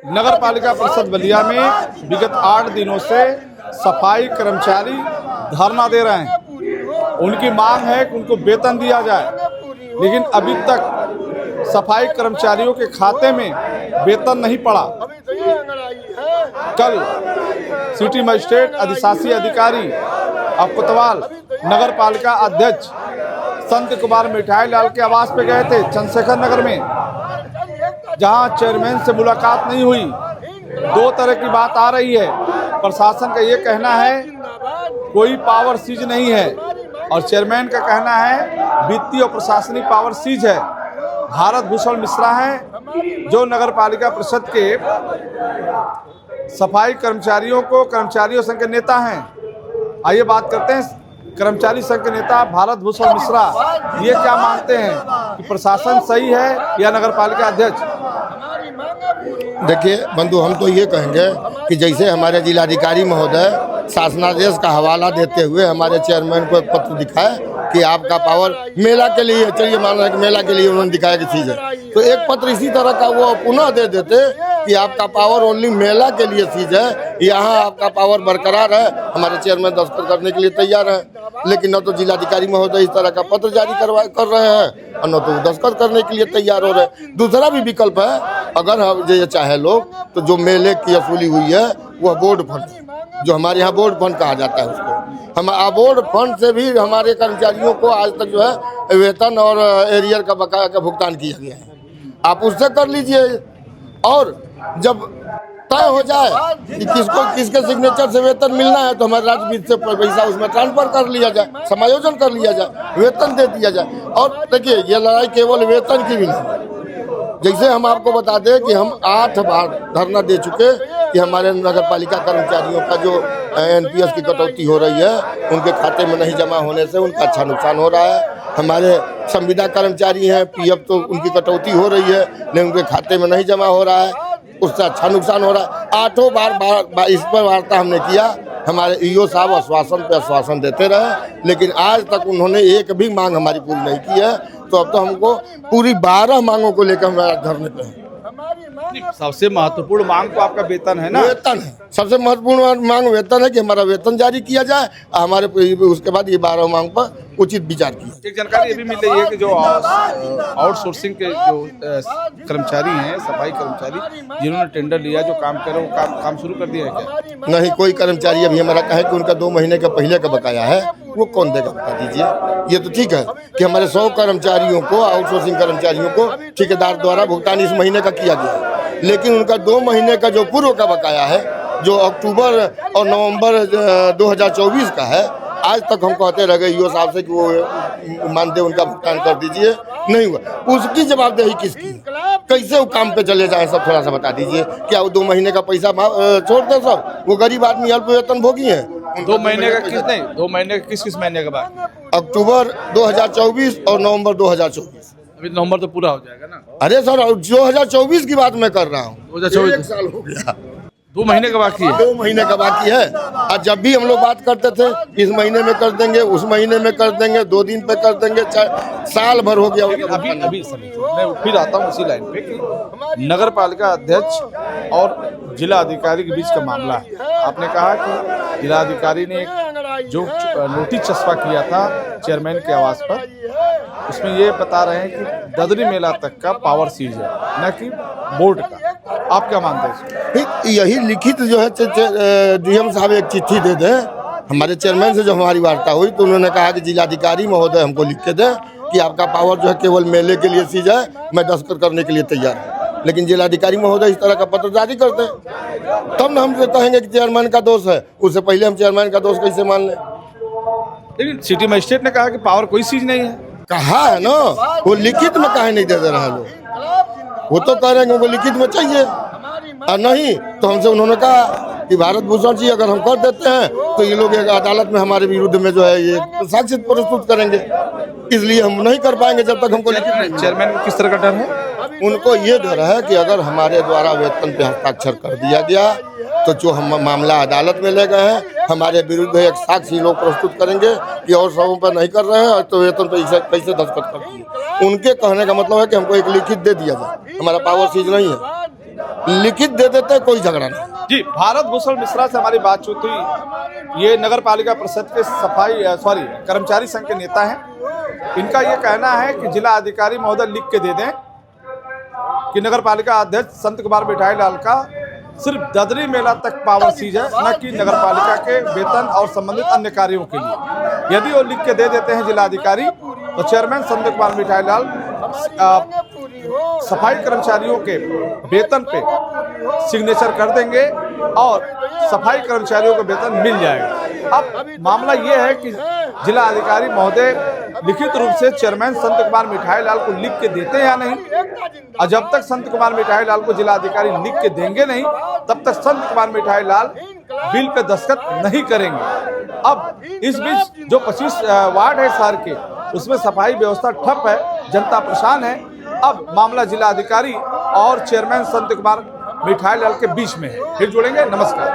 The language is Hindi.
नगर पालिका परिषद बलिया में विगत 8 दिनों से सफाई कर्मचारी धरना दे रहे हैं। उनकी मांग है कि उनको वेतन दिया जाए, लेकिन अभी तक सफाई कर्मचारियों के खाते में वेतन नहीं पड़ा। कल सिटी मजिस्ट्रेट अधिशासी अधिकारी और कोतवाल नगर पालिका अध्यक्ष संत कुमार मिठाई लाल के आवास पे गए थे चंद्रशेखर नगर में, जहां चेयरमैन से मुलाकात नहीं हुई। 2 तरह की बात आ रही है। प्रशासन का ये कहना है कोई पावर सीज नहीं है, और चेयरमैन का कहना है वित्तीय और प्रशासनिक पावर सीज है। भारत भूषण मिश्रा हैं जो नगर पालिका परिषद के सफाई कर्मचारियों संघ के नेता हैं। आइए बात करते हैं कर्मचारी संघ के नेता भारत भूषण मिश्रा ये क्या मानते हैं कि प्रशासन सही है या नगर पालिका अध्यक्ष। देखिए बंधु, हम तो ये कहेंगे कि जैसे हमारे जिलाधिकारी महोदय शासनादेश का हवाला देते हुए हमारे चेयरमैन को एक पत्र दिखाए कि आपका पावर मेला के लिए, चलिए मान रहे हैं कि मेला के लिए उन्होंने दिखाया कि चीज़ है, तो एक पत्र इसी तरह का वो पुनः दे देते कि आपका पावर ओनली मेला के लिए चीज़ है, यहाँ आपका पावर बरकरार है। हमारे चेयरमैन दस्तखत करने के लिए तैयार है, लेकिन न तो जिलाधिकारी महोदय इस तरह का पत्र जारी कर रहे हैं और न तो दस्तखत करने के लिए तैयार हो रहे हैं। दूसरा भी विकल्प है, अगर हम ये चाहे लोग तो जो मेले की वसूली हुई है वह बोर्ड फंड, जो हमारे यहाँ बोर्ड फंड कहा जाता है, उसको हम बोर्ड फंड से भी हमारे कर्मचारियों को आज तक जो है वेतन और एरियर का बकाया का भुगतान किया गया है। आप उससे कर लीजिए, और जब तय हो जाए कि किसके सिग्नेचर से वेतन मिलना है तो हमारे राज्य वित्त से पैसा उसमें ट्रांसफर कर लिया जाए, समायोजन कर लिया जाए, वेतन दे दिया जाए। और देखिए ये लड़ाई केवल वेतन की भी नहीं, जैसे हम आपको बता दें कि हम 8 बार धरना दे चुके कि हमारे नगर पालिका कर्मचारियों का जो NPS की कटौती हो रही है उनके खाते में नहीं जमा होने से उनका अच्छा नुकसान हो रहा है। हमारे संविदा कर्मचारी हैं, PF तो उनकी कटौती हो रही है लेकिन उनके खाते में नहीं जमा हो रहा है, उससे अच्छा नुकसान हो रहा है। 8 बार इस पर वार्ता हमने किया। हमारे EO साहब आश्वासन पे आश्वासन देते रहे, लेकिन आज तक उन्होंने एक भी मांग हमारी पूरी नहीं की है। तो अब तो हमको पूरी 12 मांगों को लेकर हमारा धरने पे है। सबसे महत्वपूर्ण मांग तो आपका वेतन है ना। वेतन है सबसे महत्वपूर्ण मांग, वेतन है कि हमारा वेतन जारी किया जाए, हमारे उसके बाद ये 12 मांग पर उचित विचार किया। एक जानकारी ये भी मिल रही है कि जो आउटसोर्सिंग के जो कर्मचारी हैं, सफाई कर्मचारी जिन्होंने टेंडर लिया, जो काम कर रहे हैं वो काम शुरू कर दिया है क्या? नहीं, कोई कर्मचारी अभी हमारा कहे कि उनका 2 महीने का पहले का बकाया है, वो कौन देगा बता दीजिए। ये तो ठीक है कि हमारे 100 कर्मचारियों को, आउटसोर्सिंग कर्मचारियों को ठेकेदार द्वारा भुगतान इस महीने का किया गया है, लेकिन उनका 2 महीने का जो पूर्व का बकाया है, जो अक्टूबर और नवंबर 2024 का है, आज तक हम कहते रह गए EO साहब से कि वो मानदेय उनका भुगतान कर दीजिए, नहीं हुआ। उसकी जवाबदेही किसकी? कैसे वो काम पे चले जाए, सब थोड़ा सा बता दीजिए। क्या वो 2 महीने का पैसा छोड़ दे? सब वो गरीब आदमी अल्प वेतन भोगी है। 2 महीने का किस नहीं, 2 महीने का किस महीने के बाद? अक्टूबर 2024 और नवंबर 2024। अभी नवंबर तो पूरा हो जाएगा ना। अरे सर 2024 की बात मैं कर रहा हूँ, 2024 1 साल हो गया, 2 महीने का बाकी है। 2 महीने का बाकी है। और जब भी हम लोग बात करते थे इस महीने में कर देंगे, उस महीने में कर देंगे, 2 दिन पे कर देंगे, साल भर हो गया। अभी मैं फिर आता हूँ उसी लाइन पे कि नगर पालिका अध्यक्ष और जिला अधिकारी के बीच का मामला है। आपने कहा कि जिला अधिकारी ने जो नोटिस चस्पा किया था चेयरमैन के आवास पर, उसमें ये बता रहे हैं कि ददरी मेला तक का पावर सीज है, न कि बोर्ड का। आप क्या मानते हैं? यही लिखित जो है DM साहब एक चिट्ठी दे दें। हमारे चेयरमैन से जो हमारी वार्ता हुई तो उन्होंने कहा कि जिलाधिकारी महोदय हमको लिख के दें कि आपका पावर जो है केवल मेले के लिए सीज है, मैं दस्तखत करने के लिए तैयार हूँ। लेकिन जिलाधिकारी महोदय इस तरह का पत्र जारी करते तब न हम कहेंगे कि चेयरमैन का दोष है। उससे पहले हम चेयरमैन का दोष कैसे मान लें? लेकिन सिटी मजिस्ट्रेट ने कहा कि पावर कोई चीज नहीं है। कहा है ना, वो लिखित में काहे नहीं दे रहे लोग? वो तो कह रहे हैं उनको लिखित में चाहिए, और नहीं तो हमसे उन्होंने कहा कि भारत भूषण जी अगर हम कर देते हैं तो ये लोग एक अदालत में हमारे विरुद्ध में जो है ये साक्ष्य प्रस्तुत करेंगे, इसलिए हम नहीं कर पाएंगे जब तक हमको लिखित नहीं। चेयरमैन को किस तरह का डर है? उनको ये डर है कि अगर हमारे द्वारा वेतन पे हस्ताक्षर कर दिया गया तो जो हम मामला अदालत में ले गए हैं, हमारे विरुद्ध एक साक्ष्य लोग प्रस्तुत करेंगे कि और सबों पर नहीं कर रहे हैं तो वेतन पे कैसे दस्तखत कर दिए। उनके कहने का मतलब है कि हमको एक लिखित दे दिया जाए, हमारा पावर सीज नहीं है। लिखित दे देते, कोई झगड़ा नहीं। जी, भारत भूषण मिश्रा से हमारी बातचीत हुई। ये नगर पालिका परिषद के कर्मचारी संघ के नेता हैं। इनका ये कहना है कि जिला अधिकारी महोदय लिख के दे दें कि नगर पालिका अध्यक्ष संत कुमार मिठाई लाल का सिर्फ ददरी मेला तक पावर सीज है, न कि नगर पालिका के वेतन और संबंधित अन्य कार्यों के लिए। यदि वो लिख के दे देते हैं जिलाधिकारी, तो चेयरमैन संत कुमार मिठाई लाल सफाई कर्मचारियों के वेतन पे सिग्नेचर कर देंगे और सफाई कर्मचारियों को वेतन मिल जाएगा। अब मामला ये है कि जिला अधिकारी महोदय लिखित रूप से चेयरमैन संत कुमार मिठाई लाल को लिख के देते हैं या नहीं, और जब तक संत कुमार मिठाई लाल को जिला अधिकारी लिख के देंगे नहीं, तब तक संत कुमार मिठाई लाल बिल पे दस्तखत नहीं करेंगे। अब इस बीच जो 25 वार्ड है शहर के, उसमें सफाई व्यवस्था ठप है, जनता परेशान है। अब मामला जिला अधिकारी और चेयरमैन संत कुमार मिठाई लाल के बीच में है। फिर जुड़ेंगे। नमस्कार।